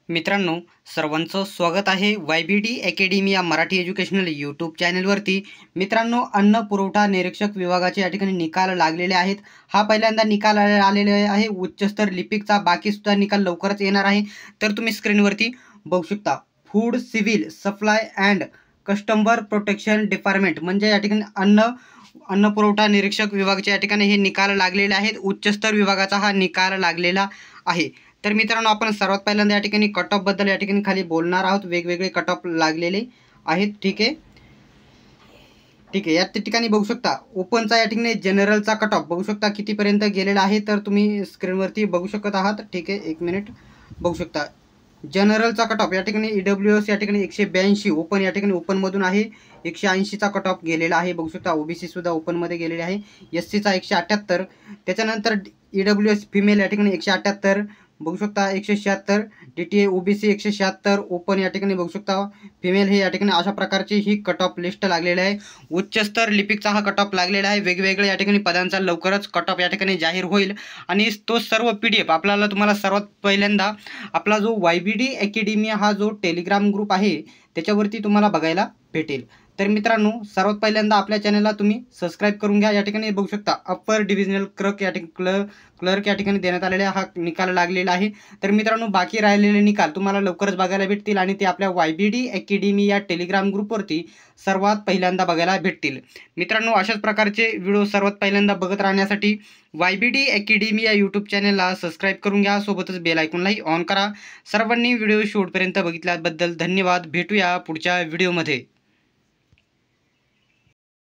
मित्रांनो, सर्वांचं स्वागत आहे YBD अकॅडमी या मराठी एज्युकेशनल यूट्यूब चॅनलवरती। मित्रांनो, अन्न पुरवठा निरीक्षक विभागाचे या ठिकाणी निकाल लागलेले आहेत। हा पहिल्यांदा निकाल आलेला आहे उच्चस्तर लिपिकचा, बाकी सुद्धा निकाल लवकरच येणार आहे। तर तुम्ही स्क्रीनवरती बघू शकता, food civil supply and customer protection department म्हणजे या ठिकाणी अन्न पुरवठा निरीक्षक विभागाचे या ठिकाणी हे निकाल लागलेले आहेत। उच्चस्तर विभागाचा हा निकाल लागलेला आहे। तर मित्रांनो, आपण सर्वात पहिल्यांदा या ठिकाणी कट ऑफ बद्दल या ठिकाणी खाली बोलणार आहोत। वेगवेगळे कट ऑफ लागलेले आहेत। ठीक आहे, या ठिकाणी बघू शकता ओपनचा या ठिकाणी जनरलचा कट ऑफ बघू शकता कितीपर्यंत गेलेला आहे। तर तुम्ही स्क्रीनवरती बघू शकत आहात। ठीक आहे, एक मिनिट बघू शकता जनरलचा कट ऑफ या ठिकाणी EWS या ठिकाणी 182, ओपन या ठिकाणी ओपनमधून आहे 180चा कट ऑफ गेलेला आहे। बघू शकता OBC सुद्धा ओपनमध्ये गेलेले आहे। SCचा 178, त्याच्यानंतर EWS फिमेल या ठिकाणी 178 बघू शकता, 176 DTA OBC 176 ओपन या ठिकाणी बघू शकता फिमेल हे या ठिकाणी अशा प्रकारची ही कट ऑफ लिस्ट लागलेली आहे। उच्चस्तर लिपिकचा हा कट ऑफ लागलेला आहे। वेगवेगळ्या या ठिकाणी पदांचा लवकरच कट ऑफ या ठिकाणी जाहीर होईल आणि तो सर्व PDF आपल्याला तुम्हाला सर्वात पहिल्यांदा आपला जो YBD अकॅडमी हा जो टेलिग्राम ग्रुप आहे त्याच्यावरती तुम्हाला बघायला भेटेल। तर मित्रांनो, सर्वात पहिल्यांदा आपल्या चॅनलला तुम्ही सबस्क्राईब करून घ्या। या ठिकाणी बघू शकता अप्पर डिव्हिजनल क्लर्क या ठिकाणी क्लर्क या ठिकाणी देण्यात आलेला हा निकाल लागलेला आहे। तर मित्रांनो, बाकी राहिलेले निकाल तुम्हाला लवकरच बघायला भेटतील आणि ते आपल्या YBD अकॅडमी या टेलिग्राम ग्रुपवरती सर्वात पहिल्यांदा बघायला भेटतील। मित्रांनो, अशाच प्रकारचे व्हिडिओ सर्वात पहिल्यांदा बघत राहण्यासाठी YBD अकॅडमी या यूट्यूब चॅनलला सबस्क्राईब करून घ्या, सोबतच बेल आयकॉनलाही ऑन करा। सर्वांनी व्हिडिओ शेवटपर्यंत बघितल्याबद्दल धन्यवाद। भेटूया पुढच्या व्हिडिओमध्ये।